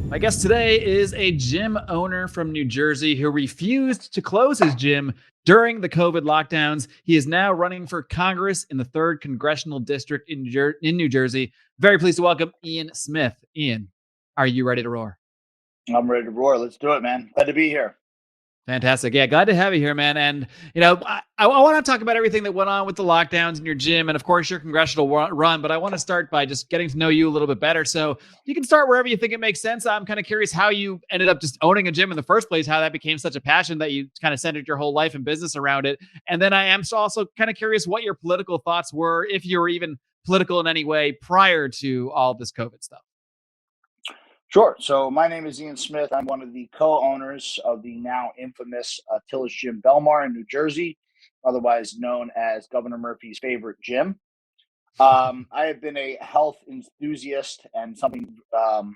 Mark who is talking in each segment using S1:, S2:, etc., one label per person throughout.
S1: My guest today is a gym owner from New Jersey who refused to close his gym during the COVID lockdowns. He is now running for Congress in the 3rd Congressional District in New Jersey. Very pleased to welcome Ian Smith. Ian, are you ready to roar?
S2: I'm ready to roar. Let's do it, man. Glad to be here.
S1: Fantastic. Yeah, glad to have you here, man. And, I want to talk about everything that went on with the lockdowns in your gym and, of course, your congressional run. But I want to start by just getting to know you a little bit better. So you can start wherever you think it makes sense. I'm kind of curious how you ended up just owning a gym in the first place, how that became such a passion that you kind of centered your whole life and business around it. And then I am also kind of curious what your political thoughts were, if you were even political in any way prior to all this COVID stuff.
S2: Sure. So my name is Ian Smith. I'm one of the co-owners of the now infamous Tillage Gym Belmar in New Jersey, otherwise known as Governor Murphy's favorite gym. I have been a health enthusiast and something of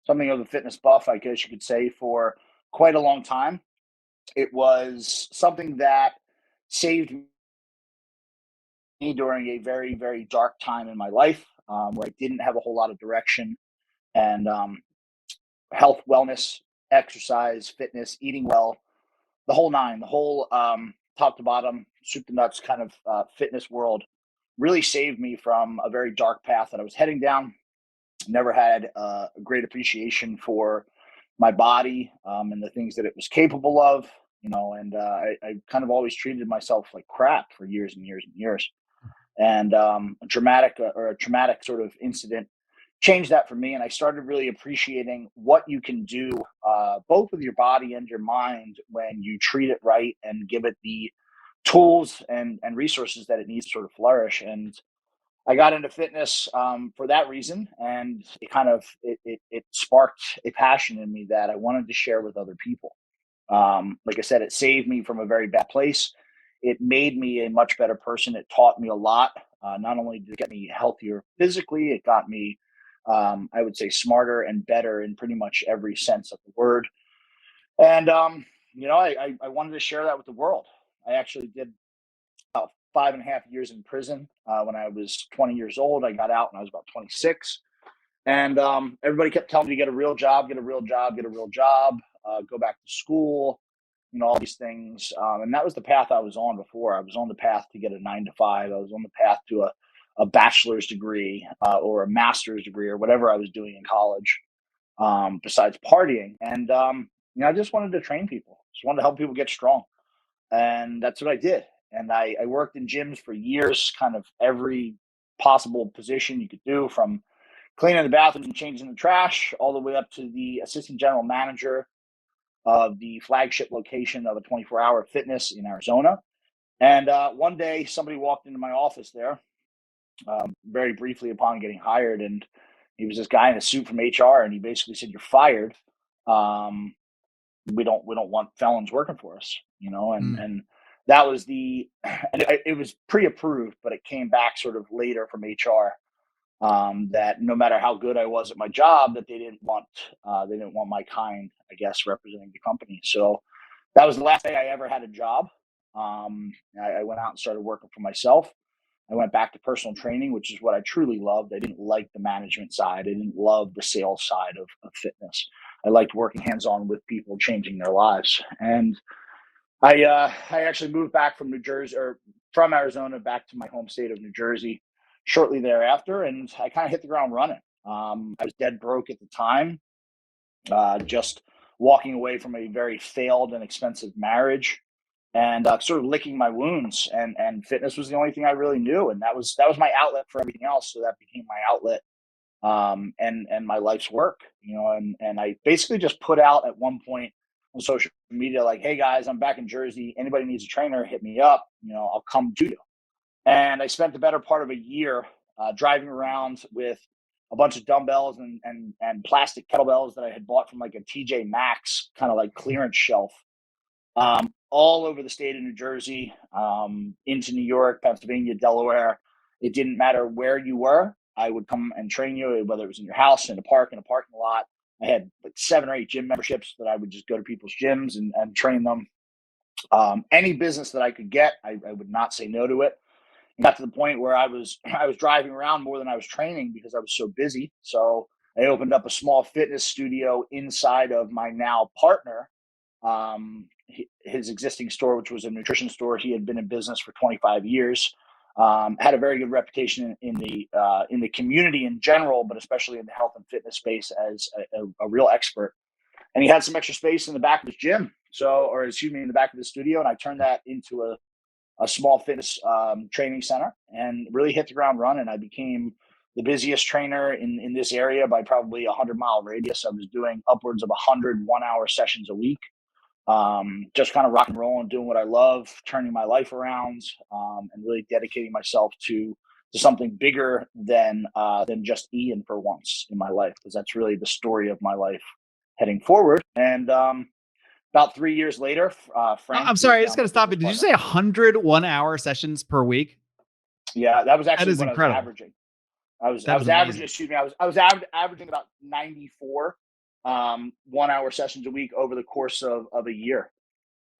S2: a fitness buff, I guess you could say, for quite a long time. It was something that saved me during a very, very dark time in my life, where I didn't have a whole lot of direction. And health, wellness, exercise, fitness, eating well, the whole nine, the whole top to bottom, soup to nuts kind of fitness world really saved me from a very dark path that I was heading down. Never had a great appreciation for my body and the things that it was capable of, and I kind of always treated myself like crap for years and years and years. And a traumatic sort of incident changed that for me, and I started really appreciating what you can do both with your body and your mind when you treat it right and give it the tools and resources that it needs to sort of flourish. And I got into fitness for that reason, and it sparked a passion in me that I wanted to share with other people. Like I said, it saved me from a very bad place. It made me a much better person. It taught me a lot. Not only did it get me healthier physically, it got me, I would say, smarter and better in pretty much every sense of the word. And, I wanted to share that with the world. I actually did about 5.5 years in prison. When I was 20 years old, I got out when I was about 26. And everybody kept telling me to get a real job, get a real job, get a real job, go back to school, all these things. And that was the path I was on before. I was on the path to get a 9 to 5. I was on the path to a bachelor's degree or a master's degree or whatever I was doing in college, besides partying. And, I just wanted to train people, just wanted to help people get strong. And that's what I did. And I worked in gyms for years, kind of every possible position you could do, from cleaning the bathrooms and changing the trash all the way up to the assistant general manager of the flagship location of a 24-hour fitness in Arizona. And one day somebody walked into my office there very briefly upon getting hired. And he was this guy in a suit from HR. And he basically said, "You're fired. We don't want felons working for us," and that was it was pre-approved, but it came back sort of later from HR, that no matter how good I was at my job, that they didn't want my kind, I guess, representing the company. So that was the last day I ever had a job. I went out and started working for myself. I went back to personal training, which is what I truly loved. I didn't like the management side. I didn't love the sales side of fitness. I liked working hands-on with people, changing their lives. And I actually moved back from New Jersey, or from Arizona, back to my home state of New Jersey shortly thereafter, and I kind of hit the ground running. I was dead broke at the time, just walking away from a very failed and expensive marriage, and sort of licking my wounds. And fitness was the only thing I really knew, and that was my outlet for everything else. So that became my outlet, and my life's work. And I basically just put out at one point on social media, like, "Hey guys, I'm back in Jersey. Anybody needs a trainer, hit me up. I'll come to you." And I spent the better part of a year driving around with a bunch of dumbbells and plastic kettlebells that I had bought from like a TJ Maxx kind of like clearance shelf, all over the state of New Jersey, into New York, Pennsylvania, Delaware. It didn't matter where you were. I would come and train you, whether it was in your house, in a park, in a parking lot. I had like 7 or 8 gym memberships that I would just go to people's gyms and train them. Any business that I could get, I would not say no to it. It got to the point where I was driving around more than I was training because I was so busy. So I opened up a small fitness studio inside of my now partner, his existing store, which was a nutrition store. He had been in business for 25 years, had a very good reputation in the community in general, but especially in the health and fitness space as a real expert. And he had some extra space in the back of his gym, in the back of his studio, and I turned that into a small fitness training center and really hit the ground running. I became the busiest trainer in this area by probably a 100-mile radius. I was doing upwards of 100 1-hour sessions a week. Just kind of rock and roll and doing what I love, turning my life around, and really dedicating myself to something bigger than just Ian for once in my life, because that's really the story of my life heading forward. And about 3 years later, Frank.
S1: I'm sorry, I just got to stop you. Did you say 100 1-hour sessions per week?
S2: Yeah, that was actually what
S1: incredible.
S2: I was averaging. I was averaging. Excuse me. I was averaging about 94 1-hour sessions a week over the course of a year.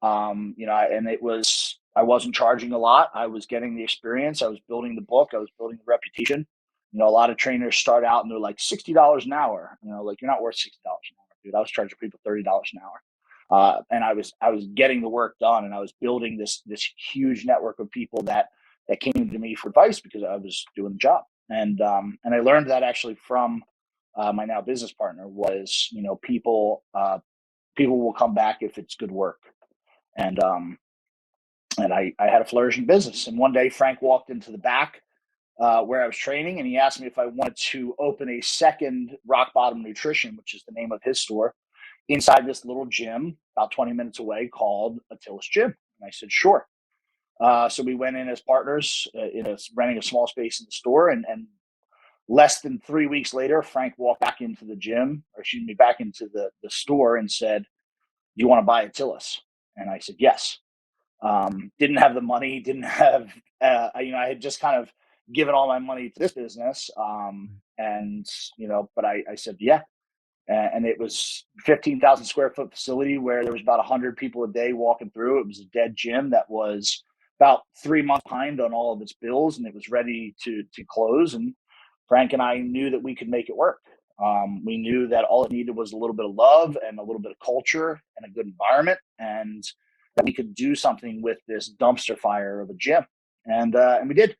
S2: And I wasn't charging a lot. I was getting the experience. I was building the book. I was building the reputation. A lot of trainers start out and they're like $60 an hour. Like, you're not worth $60 an hour, dude. I was charging people $30 an hour. And I was getting the work done, and I was building this huge network of people that came to me for advice because I was doing the job. And I learned that actually from my now business partner was, people will come back if it's good work. And I had a flourishing business. And one day Frank walked into the back where I was training, and he asked me if I wanted to open a second Rock Bottom Nutrition, which is the name of his store, inside this little gym about 20 minutes away called Attila's Gym. And I said, sure. So we went in as partners, renting a small space in the store, and less than 3 weeks later, Frank walked back into the gym, back into the store, and said, "Do you want to buy Attila's?" And I said, yes. Didn't have the money, didn't have, I had just kind of given all my money to this business. But I said, yeah. And it was 15,000 square foot facility where there was about 100 people a day walking through. It was a dead gym that was about 3 months behind on all of its bills, and it was ready to close. And Frank and I knew that we could make it work. We knew that all it needed was a little bit of love and a little bit of culture and a good environment, and that we could do something with this dumpster fire of a gym. And we did.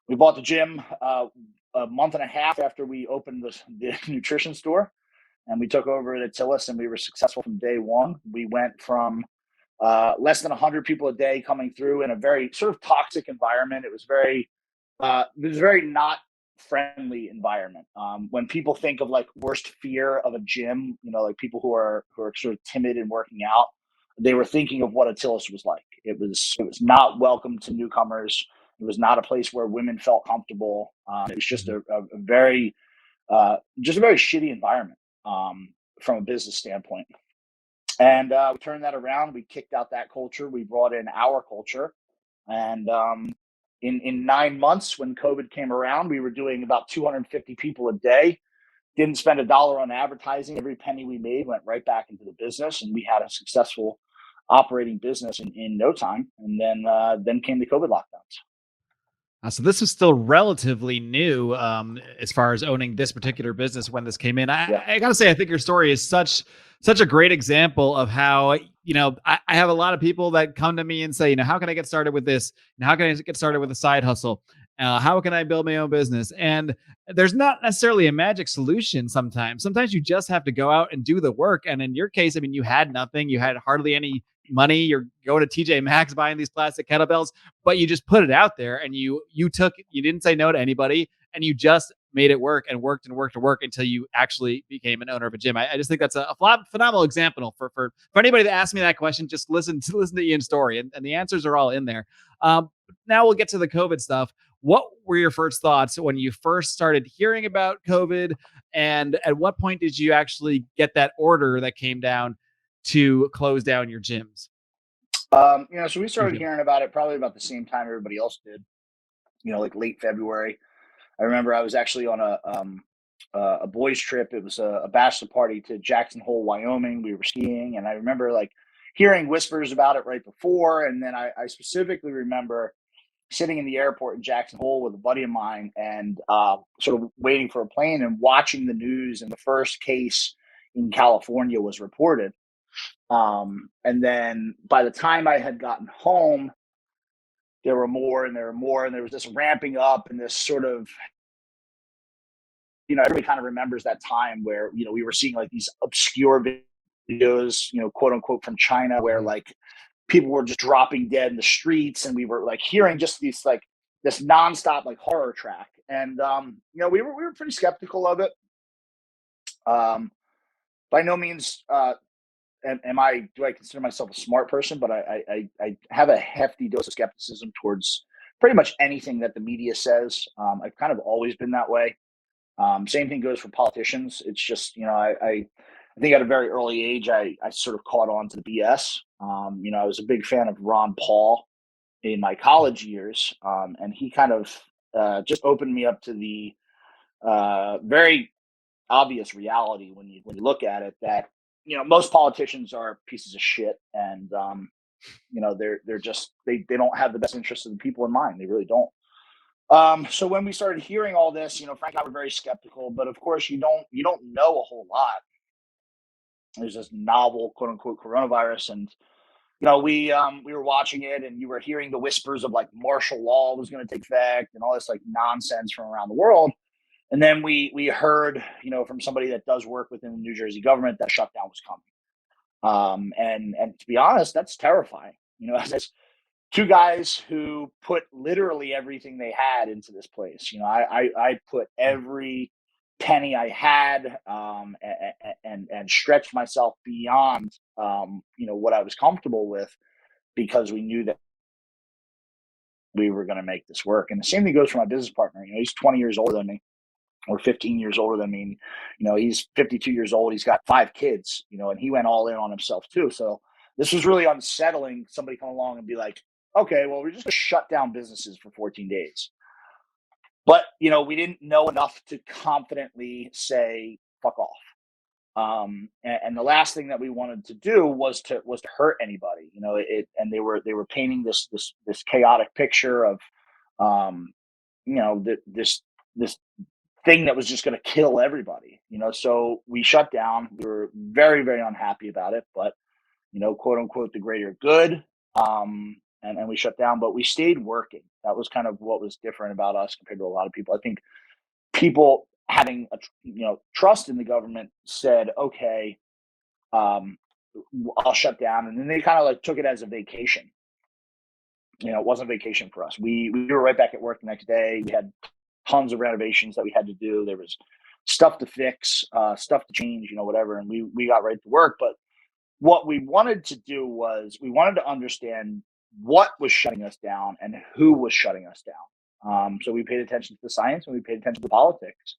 S2: We bought the gym a month and a half after we opened the nutrition store. And we took over at Attila's, and we were successful from day one. We went from less than 100 people a day coming through in a very sort of toxic environment. It was very not friendly environment. When people think of like worst fear of a gym, like people who are sort of timid and working out, they were thinking of what Attila's was like. It was not welcome to newcomers. It was not a place where women felt comfortable. It was just a very shitty environment. From a business standpoint. And we turned that around. We kicked out that culture. We brought in our culture. And in 9 months, when COVID came around, we were doing about 250 people a day. Didn't spend $1 on advertising. Every penny we made went right back into the business. And we had a successful operating business in no time. And then came the COVID lockdowns.
S1: So this was still relatively new as far as owning this particular business when this came in. I got to say, I think your story is such a great example of how, I have a lot of people that come to me and say, how can I get started with this? How can I get started with a side hustle? How can I build my own business? And there's not necessarily a magic solution sometimes. Sometimes you just have to go out and do the work. And in your case, you had nothing. You had hardly any money. You're going to TJ Maxx buying these plastic kettlebells, but you just put it out there, and you didn't say no to anybody, and you just made it work and worked and worked and worked until you actually became an owner of a gym. I just think that's a phenomenal example for anybody that asks me that question. Just listen to Ian's story, and the answers are all in there. Now we'll get to the COVID stuff. What were your first thoughts when you first started hearing about COVID? And at what point did you actually get that order that came down to close down your gyms?
S2: So we
S1: Excuse
S2: started
S1: me.
S2: hearing about it probably about the same time everybody else did. Like late February. I remember I was actually on a boys' trip. It was a bachelor party to Jackson Hole, Wyoming. We were skiing, and I remember like hearing whispers about it right before. And then I specifically remember sitting in the airport in Jackson Hole with a buddy of mine, and sort of waiting for a plane and watching the news. And the first case in California was reported. And then by the time I had gotten home, there were more and there were more, and there was this ramping up and this sort of, everybody kind of remembers that time where, we were seeing like these obscure videos, quote unquote, from China, where
S1: Mhm.
S2: like people were just dropping dead in the streets, and we were like hearing just these like this nonstop like horror track. And we were pretty skeptical of it. Um, by no means do I consider myself a smart person, but I have a hefty dose of skepticism towards pretty much anything that the media says. I've kind of always been that way. Same thing goes for politicians. It's just, I think at a very early age, I sort of caught on to the BS. I was a big fan of Ron Paul in my college years, and he kind of just opened me up to the very obvious reality when you look at it, that most politicians are pieces of shit, and they're just they don't have the best interests of the people in mind. They really don't. So when we started hearing all this, Frank and I were very skeptical, but of course you don't know a whole lot. There's this novel quote unquote coronavirus, and we were watching it, and you were hearing the whispers of like martial law was going to take effect and all this like nonsense from around the world. And then we heard, from somebody that does work within the New Jersey government, that shutdown was coming. And to be honest, that's terrifying. As two guys who put literally everything they had into this place. I put every penny I had, and stretched myself beyond what I was comfortable with, because we knew that we were going to make this work. And the same thing goes for my business partner. He's 20 years older than me, or 15 years older than me. He's 52 years old. He's got 5 kids, and he went all in on himself too. So this was really unsettling. Somebody come along and be like, okay, well, we're just going to shut down businesses for 14 days. But, we didn't know enough to confidently say, fuck off. And the last thing that we wanted to do was to hurt anybody, and they were painting this chaotic picture of, this thing that was just going to kill everybody. So we shut down. We were very, very unhappy about it, but quote unquote, the greater good. And we shut down, but we stayed working. That was kind of what was different about us compared to a lot of people. I think people having trust in the government said, okay, um, I'll shut down, and then they kind of like took it as a vacation. It wasn't a vacation for us. We were right back at work the next day. We had tons of renovations that we had to do. There was stuff to fix, stuff to change, whatever. And we got right to work. But what we wanted to do was we wanted to understand what was shutting us down and who was shutting us down. So we paid attention to the science, and we paid attention to politics.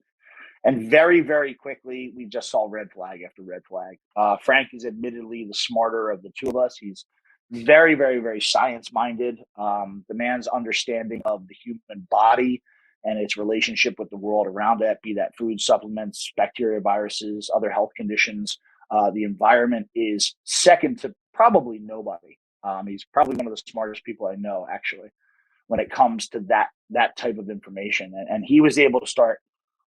S2: And very, very quickly, we just saw red flag after red flag. Frank is admittedly the smarter of the two of us. He's very, very, very science minded. The man's understanding of the human body and its relationship with the world around it, be that food, supplements, bacteria, viruses, other health conditions. The environment is second to probably nobody. He's probably one of the smartest people I know, actually, when it comes to that type of information. And he was able to start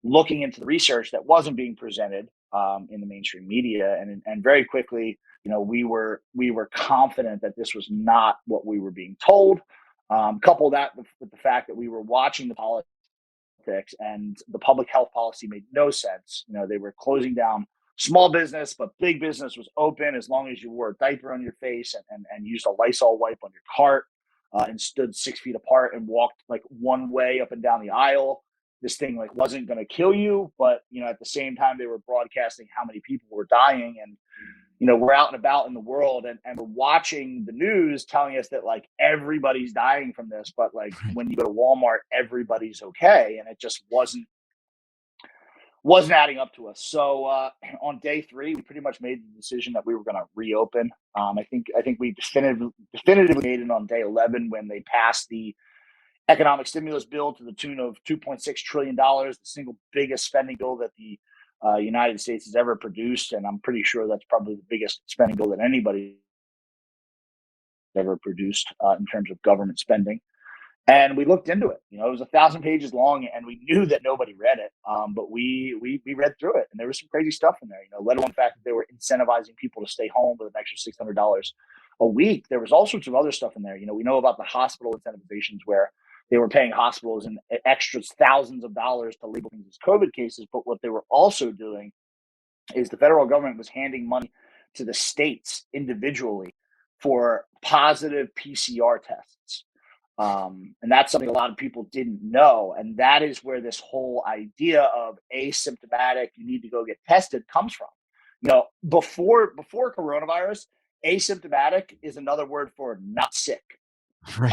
S2: looking into the research that wasn't being presented in the mainstream media, and very quickly, we were confident that this was not what we were being told. Couple that with the fact that we were watching the politics, and the public health policy made no sense. They were closing down small business, but big business was open as long as you wore a diaper on your face, and used a Lysol wipe on your cart, and stood 6 feet apart and walked like one way up and down the aisle. This thing like wasn't going to kill you, but at the same time they were broadcasting how many people were dying. And we're out and about in the world and we're watching the news telling us that like everybody's dying from this, but like when you go to Walmart, everybody's okay. And it just wasn't adding up to us. So on day 3, we pretty much made the decision that we were going to reopen. I think we definitively made it on day 11 when they passed the economic stimulus bill to the tune of $2.6 trillion, the single biggest spending bill that the United States has ever produced. And I'm pretty sure that's probably the biggest spending bill that anybody ever produced in terms of government spending. And we looked into it. It was 1,000 pages long, and we knew that nobody read it. But we read through it, and there was some crazy stuff in there. Let alone the fact that they were incentivizing people to stay home with an extra $600 a week. There was all sorts of other stuff in there. We know about the hospital incentivizations where they were paying hospitals an extra thousands of dollars to label things as COVID cases. But what they were also doing is the federal government was handing money to the states individually for positive PCR tests. And that's something a lot of people didn't know. And that is where this whole idea of asymptomatic, you need to go get tested comes from. Before coronavirus, asymptomatic is another word for not sick.
S1: Right.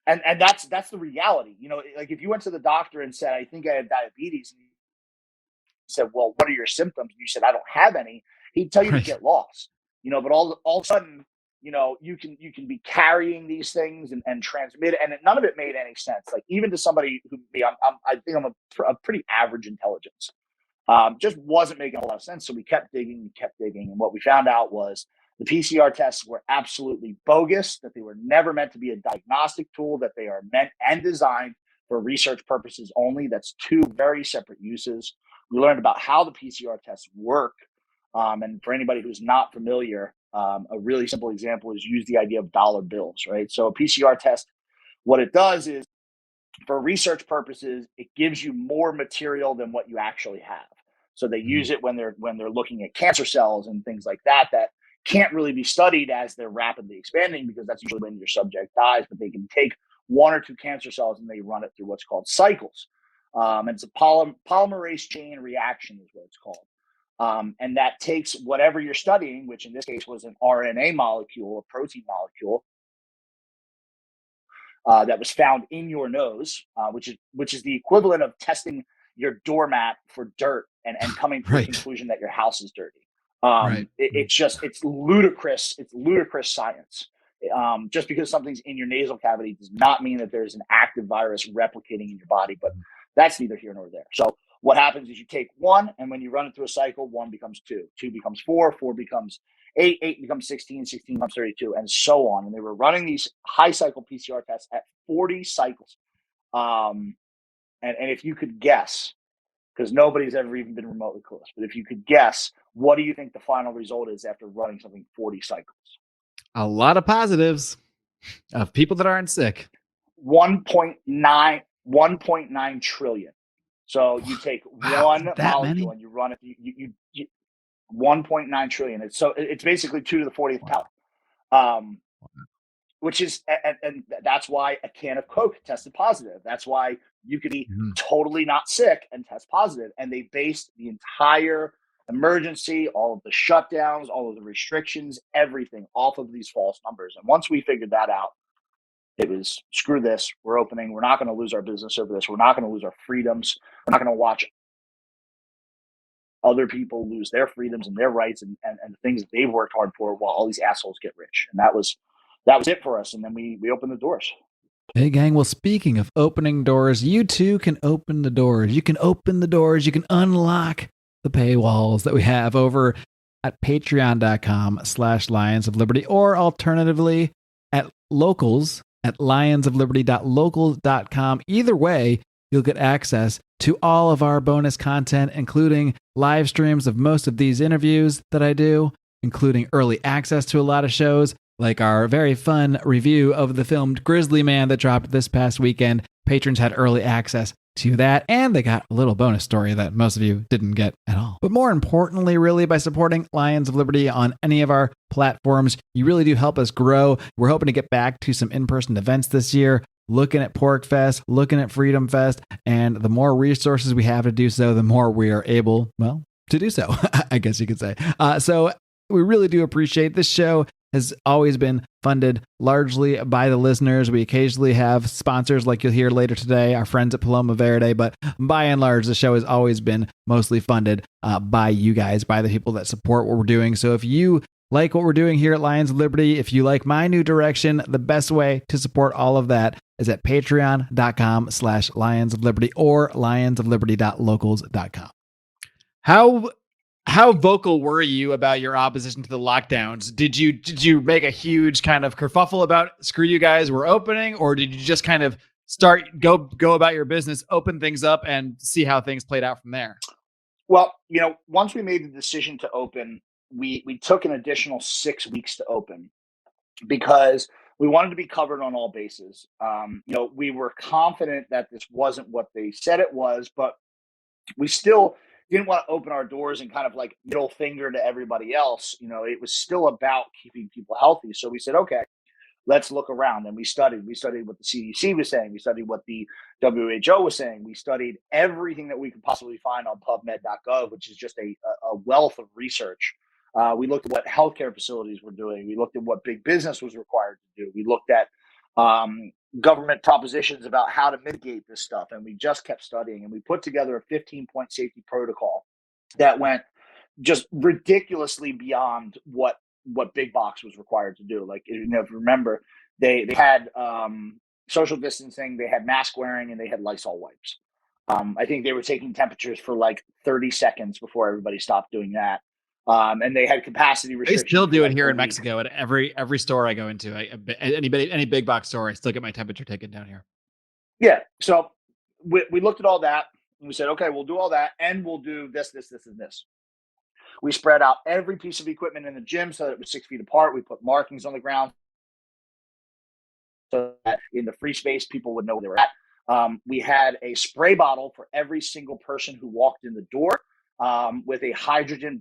S2: And that's the reality. Like if you went to the doctor and said, I think I have diabetes, and he said, well, what are your symptoms? And you said, I don't have any. He'd tell you to get lost. But all of a sudden, you can be carrying these things and transmit it, and none of it made any sense. Like even to somebody who I think I'm a pretty average intelligence, just wasn't making a lot of sense. So we kept digging, and what we found out was the PCR tests were absolutely bogus, that they were never meant to be a diagnostic tool, that they are meant and designed for research purposes only. That's 2 very separate uses. We learned about how the PCR tests work. And for anybody who's not familiar, a really simple example is use the idea of dollar bills, right? So a PCR test, what it does is for research purposes, it gives you more material than what you actually have. So they use it when they're looking at cancer cells and things like that can't really be studied as they're rapidly expanding, because that's usually when your subject dies. But they can take 1 or 2 cancer cells and they run it through what's called cycles. And it's a polymerase chain reaction is what it's called. And that takes whatever you're studying, which in this case was an RNA molecule, a protein molecule, that was found in your nose, which is the equivalent of testing your doormat for dirt and coming to the conclusion that your house is dirty. It's ludicrous. It's ludicrous science. Just because something's in your nasal cavity does not mean that there's an active virus replicating in your body, but that's neither here nor there. So what happens is you take 1, and when you run it through a cycle, 1 becomes 2, 2 becomes 4, 4 becomes 8, 8 becomes 16, 16 becomes 32, and so on. And they were running these high cycle PCR tests at 40 cycles. And if you could guess, because nobody's ever even been remotely close, but if you could guess, what do you think the final result is after running something 40 cycles?
S1: A lot of positives of people that aren't sick.
S2: 1.9 trillion. So you take one molecule and you run it. You 1.9 trillion. It's basically 2 to the 40th power, which is, and that's why a can of Coke tested positive. That's why you could be totally not sick and test positive. And they based the entire emergency, all of the shutdowns, all of the restrictions, everything off of these false numbers. And once we figured that out, it was screw this. We're opening. We're not going to lose our business over this. We're not going to lose our freedoms. We're not going to watch other people lose their freedoms and their rights and the things that they've worked hard for while all these assholes get rich. And that was it for us. And then we opened the doors.
S1: Hey, gang. Well, speaking of opening doors, you too can open the doors. You can open the doors. You can unlock the paywalls that we have over at patreon.com/Lions of Liberty, or alternatively at locals at lionsofliberty.locals.com. Either way, you'll get access to all of our bonus content, including live streams of most of these interviews that I do, including early access to a lot of shows, like our very fun review of the film Grizzly Man that dropped this past weekend. Patrons had early access to that, and they got a little bonus story that most of you didn't get at all. But more importantly, really, by supporting Lions of Liberty on any of our platforms, you really do help us grow. We're hoping to get back to some in-person events this year, looking at Pork Fest, looking at Freedom Fest, and the more resources we have to do so, the more we are able, well, to do so, I guess you could say. So We really do appreciate this show. Has always been funded largely by the listeners. We occasionally have sponsors like you'll hear later today, our friends at Paloma Verde, but by and large, the show has always been mostly funded by you guys, by the people that support what we're doing. So if you like what we're doing here at Lions of Liberty, if you like my new direction, the best way to support all of that is at patreon.com/Lions of Liberty or lionsofliberty.locals.com. How vocal were you about your opposition to the lockdowns? Did you make a huge kind of kerfuffle about screw you guys, we're opening, or did you just kind of go about your business, open things up, and see how things played out from there?
S2: Well, once we made the decision to open, we took an additional 6 weeks to open because we wanted to be covered on all bases. We were confident that this wasn't what they said it was, but we still didn't want to open our doors and kind of like middle finger to everybody else. It was still about keeping people healthy. So we said, okay, let's look around. And we studied what the CDC was saying. We studied what the WHO was saying. We studied everything that we could possibly find on pubmed.gov, which is just a wealth of research. We looked at what healthcare facilities were doing. We looked at what big business was required to do. We looked at government propositions about how to mitigate this stuff. And we just kept studying, and we put together a 15-point safety protocol that went just ridiculously beyond what big box was required to do. Like, if you remember, they had social distancing, they had mask wearing, and they had Lysol wipes. I think they were taking temperatures for like 30 seconds before everybody stopped doing that. And they had capacity restrictions.
S1: They still do it here in Mexico at every store I go into. Any big box store, I still get my temperature taken down here.
S2: Yeah. So we looked at all that, and we said, okay, we'll do all that, and we'll do this, and this. We spread out every piece of equipment in the gym so that it was 6 feet apart. We put markings on the ground so that in the free space, people would know where they were at. We had a spray bottle for every single person who walked in the door, with a hydrogen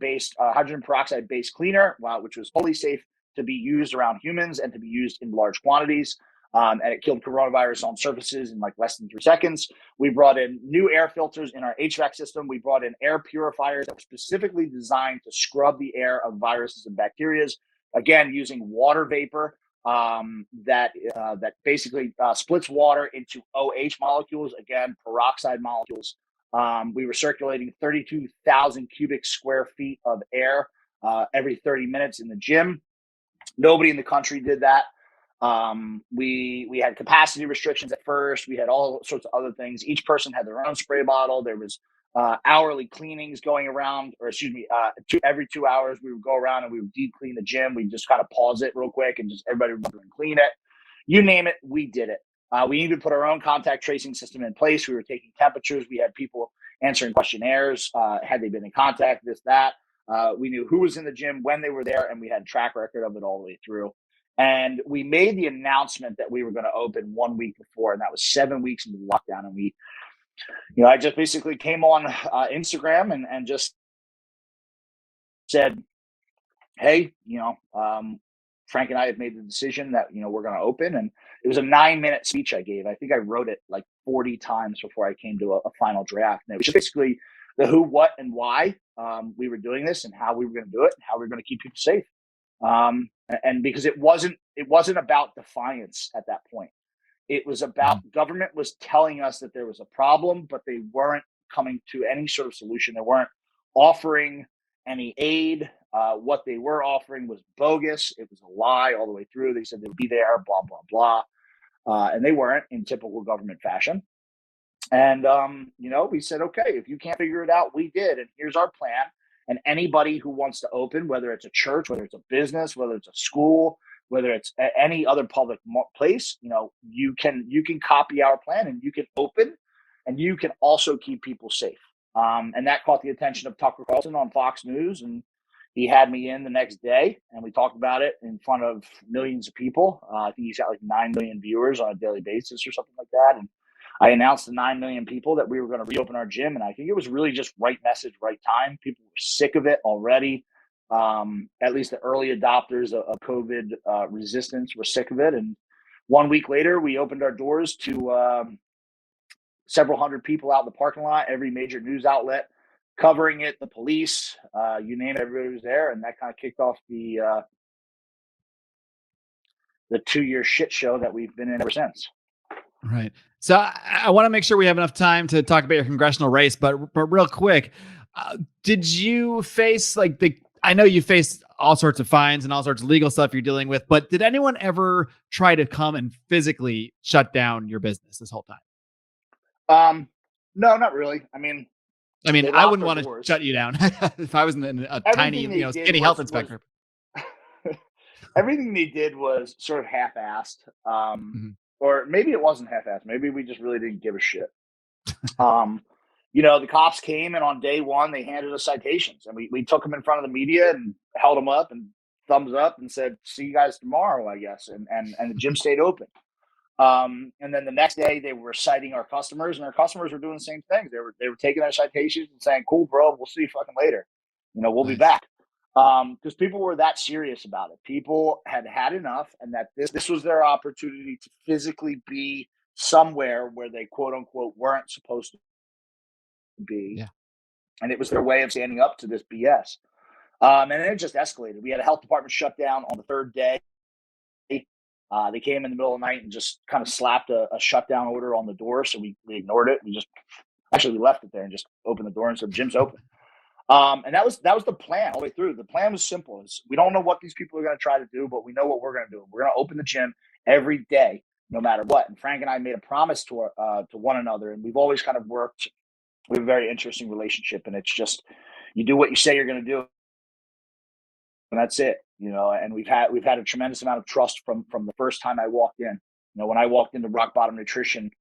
S2: peroxide based cleaner, which was fully safe to be used around humans and to be used in large quantities. And it killed coronavirus on surfaces in like less than 3 seconds. We brought in new air filters in our HVAC system. We brought in air purifiers that were specifically designed to scrub the air of viruses and bacteria, again, using water vapor that basically splits water into OH molecules, again, peroxide molecules. We were circulating 32,000 cubic square feet of air every 30 minutes in the gym. Nobody in the country did that. We had capacity restrictions at first. We had all sorts of other things. Each person had their own spray bottle. There was hourly cleanings going around, every 2 hours we would go around and we would deep clean the gym. We'd just kind of pause it real quick and just everybody would clean it. You name it, we did it. We even put our own contact tracing system in place. We were taking temperatures. We had people answering questionnaires. Had they been in contact, this, that. We knew who was in the gym, when they were there, and we had a track record of it all the way through. And we made the announcement that we were going to open 1 week before, and that was 7 weeks into lockdown. And I just basically came on Instagram and just said, hey, Frank and I have made the decision that, we're going to open. And it was a 9-minute speech I gave. I think I wrote it like 40 times before I came to a final draft. And it was basically the who, what, and why we were doing this, and how we were going to do it, and how we were going to keep people safe. And because it wasn't about defiance at that point. It was about government was telling us that there was a problem, but they weren't coming to any sort of solution. They weren't offering any aid. What they were offering was bogus. It was a lie all the way through. They said they'd be there, blah, blah, blah. And they weren't, in typical government fashion. And, we said, okay, if you can't figure it out, we did. And here's our plan. And anybody who wants to open, whether it's a church, whether it's a business, whether it's a school, whether it's any other public place, you can copy our plan, and you can open, and you can also keep people safe. And that caught the attention of Tucker Carlson on Fox News, and he had me in the next day, and we talked about it in front of millions of people. I think he's got like 9 million viewers on a daily basis or something like that. And I announced to 9 million people that we were going to reopen our gym. And I think it was really just right message, right time. People were sick of it already. At least the early adopters of COVID resistance were sick of it. And 1 week later, we opened our doors to several hundred people out in the parking lot. Every major news outlet covering it, the police, you name it, everybody was there, and that kind of kicked off the 2-year shit show that we've been in ever since.
S1: Right. So I want to make sure we have enough time to talk about your congressional race, but real quick, did you face I know you faced all sorts of fines and all sorts of legal stuff you're dealing with, but did anyone ever try to come and physically shut down your business this whole
S2: time? No, not really. I mean,
S1: I wouldn't want to shut you down if I was a tiny, skinny health inspector.
S2: Everything they did was sort of half-assed. Or maybe it wasn't half-assed. Maybe we just really didn't give a shit. The cops came, and on day one, they handed us citations, and we took them in front of the media and held them up and thumbs up and said, "See you guys tomorrow," I guess. And the gym stayed open. And then the next day, they were citing our customers, and our customers were doing the same things. They were taking their citations and saying, "Cool, bro, we'll see you fucking later. We'll be back." Because people were that serious about it. People had enough, and that this was their opportunity to physically be somewhere where they quote unquote weren't supposed to be.
S1: Yeah.
S2: And it was their way of standing up to this BS. And it just escalated. We had a health department shut down on the third day. They came in the middle of the night and just kind of slapped a shutdown order on the door. So we ignored it. We left it there and just opened the door and said, "Gym's open." And that was the plan all the way through. The plan was simple. We don't know what these people are going to try to do, but we know what we're going to do. We're going to open the gym every day, no matter what. And Frank and I made a promise to one another, and we've always kind of worked. We have a very interesting relationship, and it's just you do what you say you're going to do, and that's it. And we've had a tremendous amount of trust from the first time I walked in. When I walked into Rock Bottom Nutrition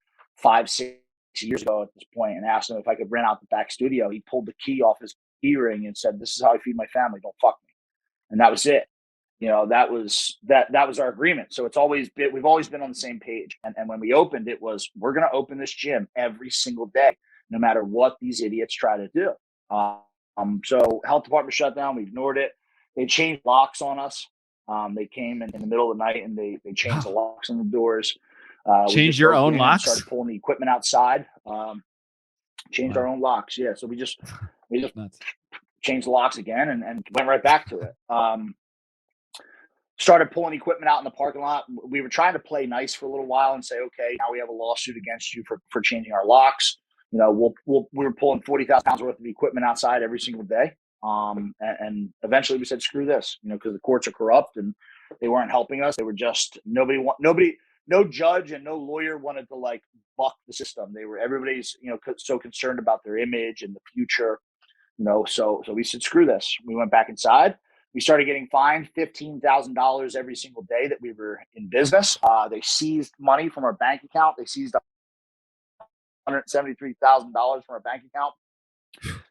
S2: 5-6 years ago at this point, and asked him if I could rent out the back studio, he pulled the key off his earring and said, "This is how I feed my family. Don't fuck me." And that was it. That was our agreement. So we've always been on the same page. And when we opened, it was, we're going to open this gym every single day, no matter what these idiots try to do. So health department shut down. We ignored it. They changed locks on us. They came in the middle of the night and they changed the locks on the doors.
S1: Change your own locks?
S2: Started pulling the equipment outside. Changed our own locks. Yeah. So we just changed the locks again and went right back to it. Started pulling equipment out in the parking lot. We were trying to play nice for a little while and say, "Okay, now we have a lawsuit against you for changing our locks." We were pulling 40,000 pounds worth of equipment outside every single day. And eventually we said, "Screw this," because the courts are corrupt and they weren't helping us. They were just no judge and no lawyer wanted to buck the system. Everybody's, so concerned about their image and the future, so we said, "Screw this." We went back inside. We started getting fined $15,000 every single day that we were in business. They seized money from our bank account. They seized $173,000 from our bank account.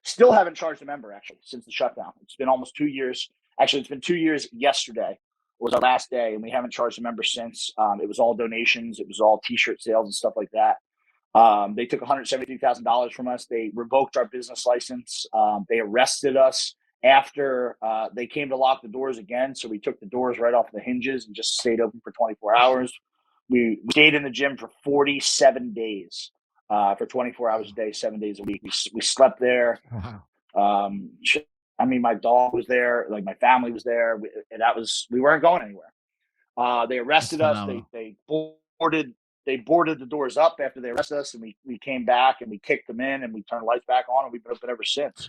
S2: Still haven't charged a member, actually, since the shutdown. It's been almost 2 years. Actually, it's been 2 years yesterday was our last day, and we haven't charged a member since. It was all donations. It was all T-shirt sales and stuff like that. They took $173,000 from us. They revoked our business license. They arrested us after they came to lock the doors again. So we took the doors right off the hinges and just stayed open for 24 hours. We stayed in the gym for 47 days. For 24 hours a day, 7 days a week. We slept there.
S1: Wow.
S2: My dog was there. My family was there. We weren't going anywhere. They arrested us. They boarded the doors up after they arrested us, and we came back and we kicked them in and we turned the lights back on, and we've been open ever since.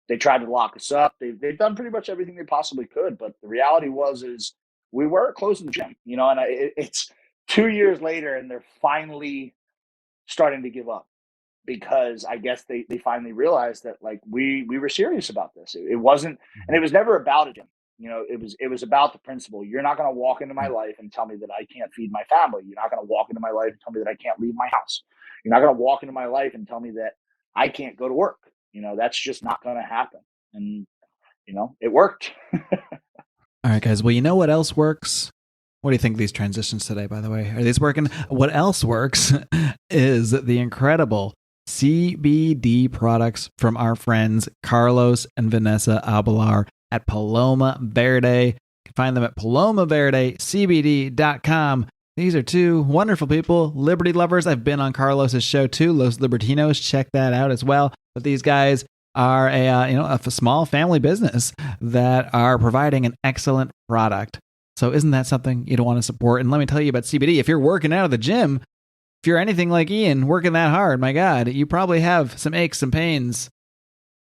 S2: They tried to lock us up. They've done pretty much everything they possibly could, but the reality is we were closing the gym, and it's 2 years later, and they're finally starting to give up, because I guess they finally realized that we were serious about this. It wasn't, and it was never about a gym. It was about the principle. You're not going to walk into my life and tell me that I can't feed my family. You're not going to walk into my life and tell me that I can't leave my house. You're not going to walk into my life and tell me that I can't go to work. That's just not going to happen. And it worked.
S1: All right, guys. Well, you know what else works? What do you think of these transitions today, by the way? Are these working? What else works is the incredible CBD products from our friends Carlos and Vanessa Abelar at Paloma Verde. You can find them at palomaverdecbd.com. These are two wonderful people, liberty lovers. I've been on Carlos's show too, Los Libertinos. Check that out as well. But these guys are a small family business that are providing an excellent product. So isn't that something you'd want to support? And let me tell you about CBD. If you're working out of the gym, if you're anything like Ian, working that hard, my God, you probably have some aches, some pains,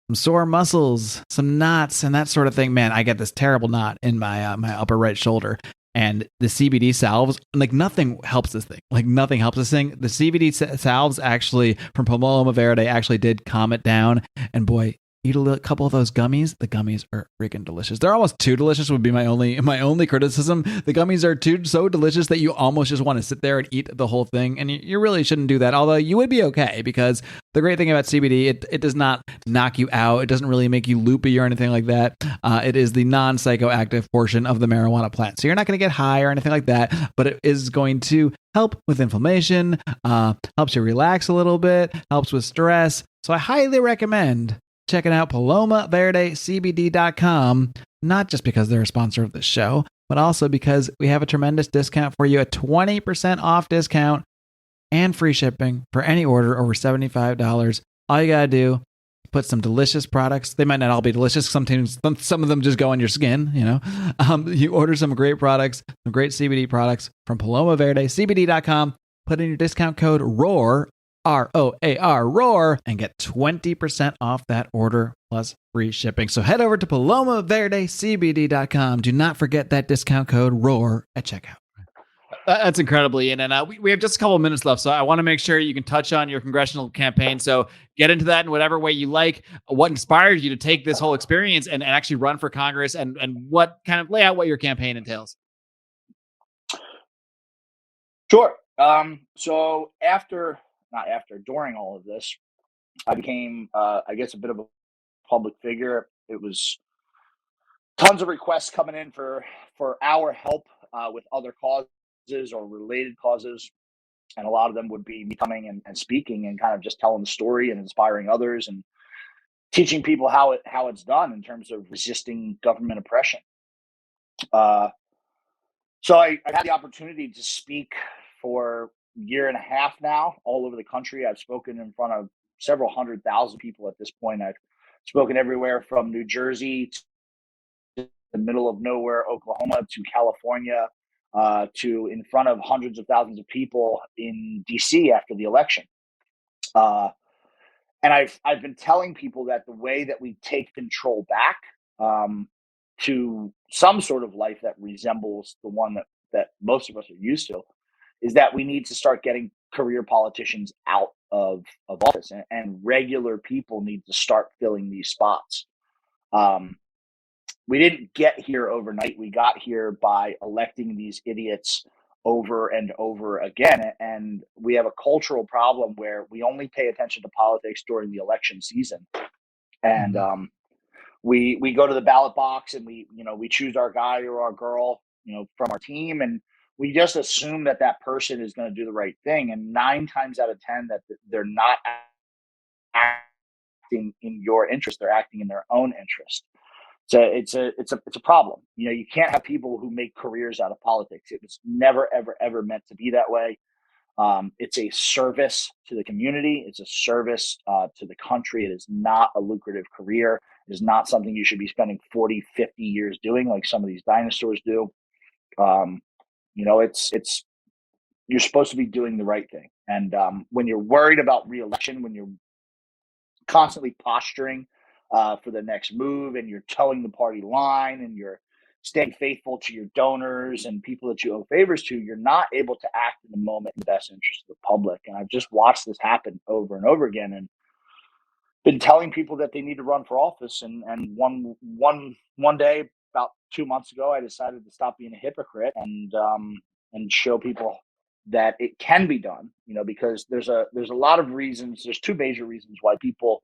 S1: some sore muscles, some knots, and that sort of thing. Man, I get this terrible knot in my upper right shoulder. And the CBD salves, like nothing helps this thing. Like nothing helps this thing. The CBD salves actually from Paloma Verde actually did calm it down. And boy, eat a couple of those gummies. The gummies are freaking delicious. They're almost too delicious would be my only criticism. The gummies are so delicious that you almost just want to sit there and eat the whole thing. And you really shouldn't do that. Although you would be okay, because the great thing about CBD, it does not knock you out. It doesn't really make you loopy or anything like that. It is the non-psychoactive portion of the marijuana plant. So you're not going to get high or anything like that, but it is going to help with inflammation, helps you relax a little bit, helps with stress. So I highly recommend checking out PalomaVerdeCBD.com, not just because they're a sponsor of the show, but also because we have a tremendous discount for you, a 20% off discount and free shipping for any order over $75. All you got to do, put some delicious products. They might not all be delicious. Sometimes some of them just go on your skin, You order some great products, some great CBD products from PalomaVerdeCBD.com. Put in your discount code ROAR, ROAR, ROAR, and get 20% off that order plus free shipping. So head over to PalomaVerdeCBD.com. Do not forget that discount code ROAR at checkout. That's incredible, Ian. And we have just a couple of minutes left, so I want to make sure you can touch on your congressional campaign. So get into that in whatever way you like. What inspired you to take this whole experience and actually run for Congress, and what kind of lay out what your campaign entails?
S2: Sure. So during all of this, I became, I guess, a bit of a public figure. It was tons of requests coming in for our help with other causes or related causes, and a lot of them would be me coming and speaking and kind of just telling the story and inspiring others and teaching people how it's done in terms of resisting government oppression. So I've had the opportunity to speak for a year and a half now all over the country. I've spoken in front of several 100,000 people at this point. I've spoken everywhere from New Jersey to the middle of nowhere, Oklahoma, to California, to in front of hundreds of thousands of people in DC after the election. And I've been telling people that the way that we take control back to some sort of life that resembles the one that most of us are used to is that we need to start getting career politicians out of office, and regular people need to start filling these spots. We didn't get here overnight. We got here by electing these idiots over and over again. And we have a cultural problem where we only pay attention to politics during the election season. And we go to the ballot box and we choose our guy or our girl, from our team. And we just assume that person is going to do the right thing. And 9 times out of 10 that they're not acting in your interest. They're acting in their own interest. So it's a problem. You can't have people who make careers out of politics. It was never, ever, ever meant to be that way. It's a service to the community. It's a service to the country. It is not a lucrative career. It is not something you should be spending 40, 50 years doing like some of these dinosaurs do. It's you're supposed to be doing the right thing. And when you're worried about reelection, when you're constantly posturing for the next move, and you're towing the party line, and you're staying faithful to your donors and people that you owe favors to, you're not able to act in the moment in the best interest of the public. And I've just watched this happen over and over again, and been telling people that they need to run for office. And one day, about 2 months ago, I decided to stop being a hypocrite and show people that it can be done. Because there's a lot of reasons. There's 2 major reasons why people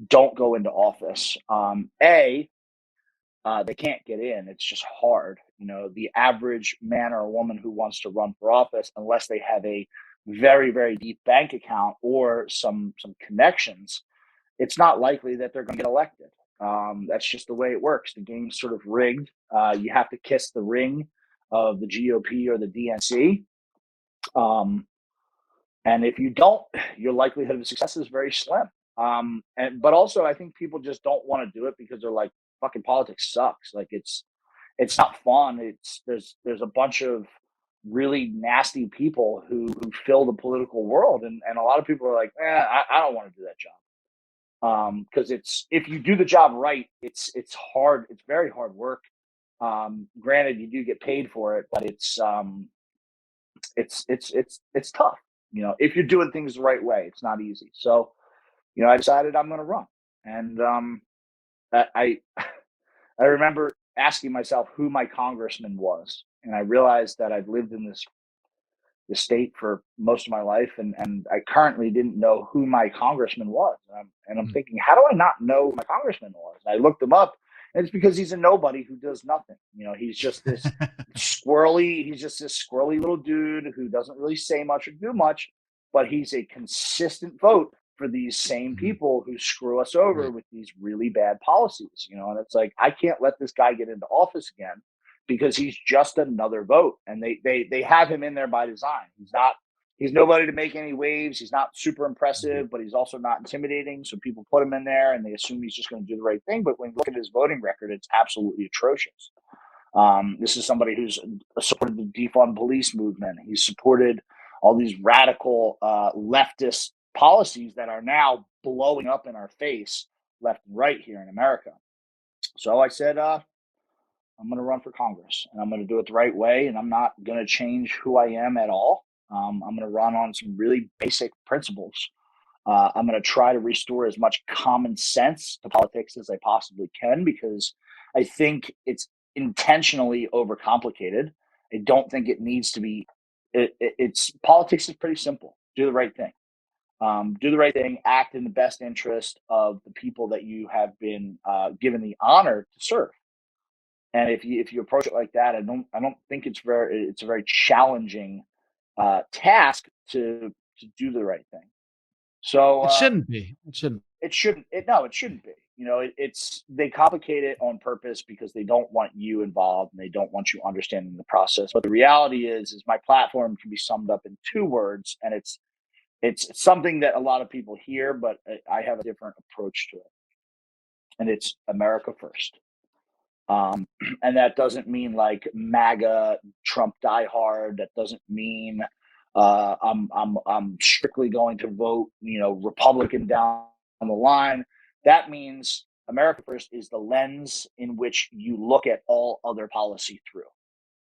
S2: don't go into office. They can't get in. It's just hard. The average man or woman who wants to run for office, unless they have a very, very deep bank account or some connections, it's not likely that they're going to get elected. That's just the way it works. The game's sort of rigged. You have to kiss the ring of the GOP or the DNC. And if you don't, your likelihood of success is very slim. But also, I think people just don't want to do it because they're like, fucking politics sucks. Like it's not fun. There's a bunch of really nasty people who fill the political world, and a lot of people are like, I don't want to do that job. Because if you do the job right, it's hard. It's very hard work. Granted, you do get paid for it, but it's tough. If you're doing things the right way, it's not easy. So, I decided I'm going to run, and I I remember asking myself who my congressman was, and I realized that I'd lived in this state for most of my life, and I currently didn't know who my congressman was. And I'm thinking, how do I not know who my congressman was? And I looked him up, and it's because he's a nobody who does nothing. He's just this squirrely little dude who doesn't really say much or do much, but he's a consistent vote for these same people who screw us over
S1: Right.
S2: with these really bad policies. And it's like, I can't let this guy get into office again because he's just another vote, and they have him in there by design. He's nobody to make any waves. He's not super impressive, but he's also not intimidating. So people put him in there and they assume he's just going to do the right thing. But when you look at his voting record, it's absolutely atrocious. This is somebody who's supported the defund police movement. He's supported all these radical leftist policies that are now blowing up in our face left and right here in America. So I said, I'm going to run for Congress, and I'm going to do it the right way, and I'm not going to change who I am at all. I'm going to run on some really basic principles. I'm going to try to restore as much common sense to politics as I possibly can, because I think it's intentionally overcomplicated. I don't think it needs to be. It's politics is pretty simple. Do the right thing. Do the right thing. Act in the best interest of the people that you have been given the honor to serve. And if you approach it like that, I don't think it's a very challenging task to do the right thing. So
S1: It shouldn't be. It shouldn't.
S2: it shouldn't. It shouldn't be. They complicate it on purpose because they don't want you involved and they don't want you understanding the process. But the reality is my platform can be summed up in two words, and it's something that a lot of people hear, but I have a different approach to it, and it's America first. And that doesn't mean like MAGA Trump diehard. That doesn't mean I'm strictly going to vote Republican down the line. That means America first is the lens in which you look at all other policy through.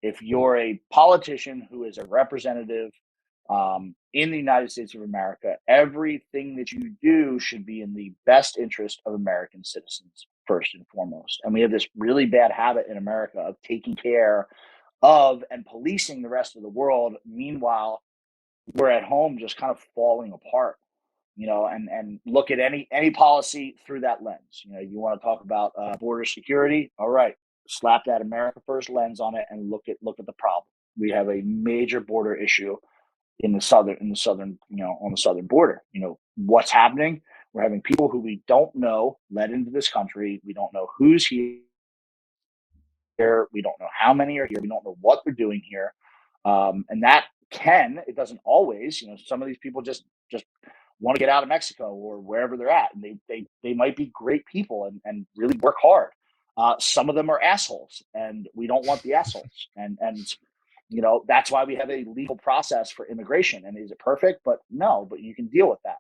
S2: If you're a politician who is a representative in the United States of America, everything that you do should be in the best interest of American citizens first and foremost. And we have this really bad habit in America of taking care of and policing the rest of the world. Meanwhile, we're at home just kind of falling apart, and look at any policy through that lens. You want to talk about border security. All right, slap that America first lens on it and look at the problem. We have a major border issue in the southern, on the southern border. What's happening? We're having people who we don't know let into this country. We don't know who's here. We don't know how many are here. We don't know what they're doing here. And it doesn't always, some of these people just want to get out of Mexico or wherever they're at. And they might be great people and really work hard. Some of them are assholes, and we don't want the assholes. And that's why we have a legal process for immigration. And is it perfect? But no, but you can deal with that.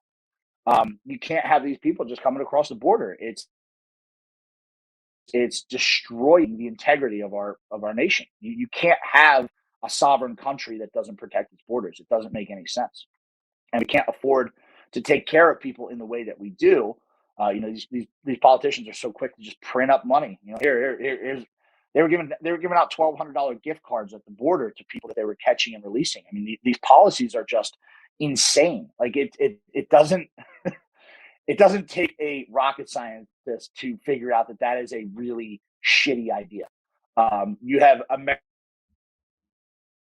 S2: You can't have these people just coming across the border. It's destroying the integrity of our nation. You can't have a sovereign country that doesn't protect its borders. It doesn't make any sense. And we can't afford to take care of people in the way that we do. These politicians are so quick to just print up money. Here's they were giving out $1,200 gift cards at the border to people that they were catching and releasing. I mean, these policies are just insane. Like it doesn't it doesn't take a rocket scientist to figure out that is a really shitty idea. You have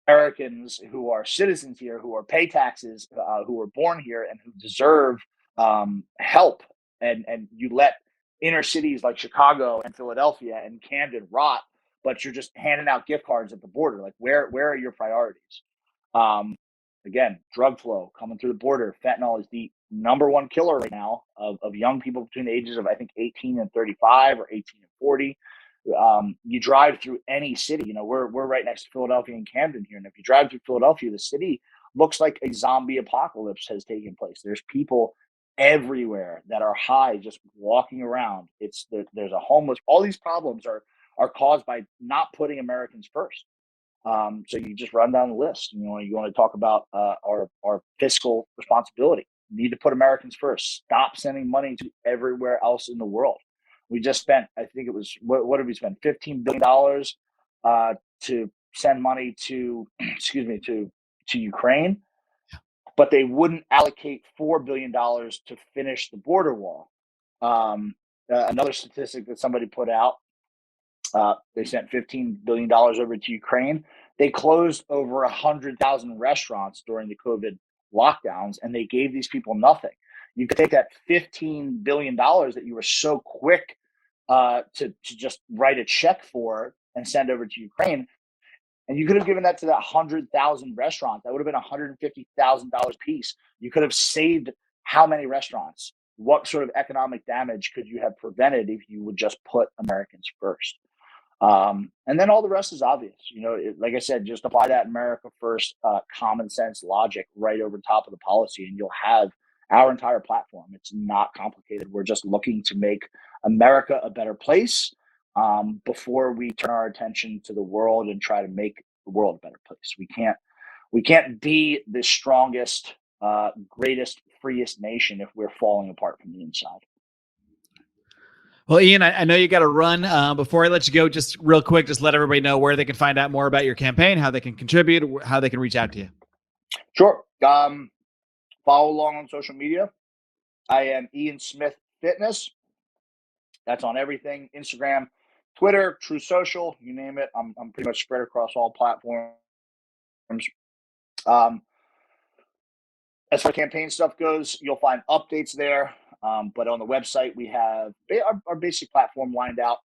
S2: Americans who are citizens here, who are pay taxes, who were born here, and who deserve help. And you let inner cities like Chicago and Philadelphia and Camden rot, but you're just handing out gift cards at the border. Like, where are your priorities? again, drug flow coming through the border. Fentanyl is the number one killer right now of young people between the ages of, I think, 18 and 35 or 18 and 40. You drive through any city, we're right next to Philadelphia and Camden here. And if you drive through Philadelphia, the city looks like a zombie apocalypse has taken place. There's people everywhere that are high, just walking around. There's a homeless. All these problems are caused by not putting Americans first. So you just run down the list. You want to talk about our fiscal responsibility. We need to put Americans first. Stop sending money to everywhere else in the world. We just spent, I think it was, what did we spend? $15 billion to send money to, to Ukraine, but they wouldn't allocate $4 billion to finish the border wall. Another statistic that somebody put out, they sent $15 billion over to Ukraine. They closed over 100,000 restaurants during the COVID lockdowns, and they gave these people nothing. You could take that $15 billion that you were so quick to just write a check for and send over to Ukraine, and you could have given that to that 100,000 restaurants. That would have been $150,000 piece. You could have saved how many restaurants? What sort of economic damage could you have prevented if you would just put Americans first? And then all the rest is obvious. Like I said, just apply that America first common sense logic right over top of the policy, and you'll have our entire platform. It's not complicated. We're just looking to make America a better place before we turn our attention to the world and try to make the world a better place. We can't be the strongest, greatest, freest nation if we're falling apart from the inside.
S1: Well, Ian, I know you got to run. Before I let you go, just real quick, just let everybody know where they can find out more about your campaign, how they can contribute, how they can reach out to you.
S2: Sure. Follow along on social media. I am Ian Smith Fitness. That's on everything: Instagram, Twitter, True Social, you name it. I'm pretty much spread across all platforms. As far as campaign stuff goes, you'll find updates there. But on the website, we have our basic platform lined out.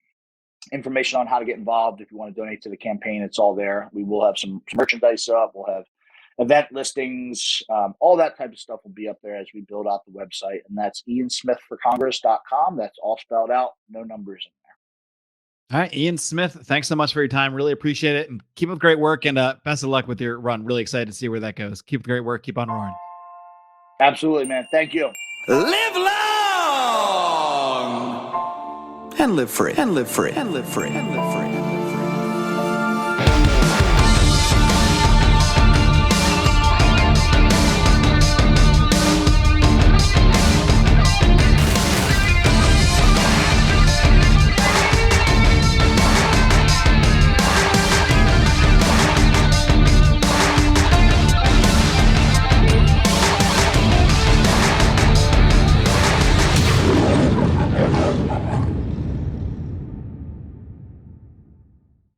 S2: Information on how to get involved. If you want to donate to the campaign, it's all there. We will have some merchandise up. We'll have event listings. All that type of stuff will be up there as we build out the website. And that's IanSmithForCongress.com. That's all spelled out. No numbers in there.
S1: All right, Ian Smith, thanks so much for your time. Really appreciate it. And keep up great work, and best of luck with your run. Really excited to see where that goes. Keep up great work. Keep on roaring.
S2: Absolutely, man. Thank you.
S3: Live long and live free, and live free, and live free, and live free.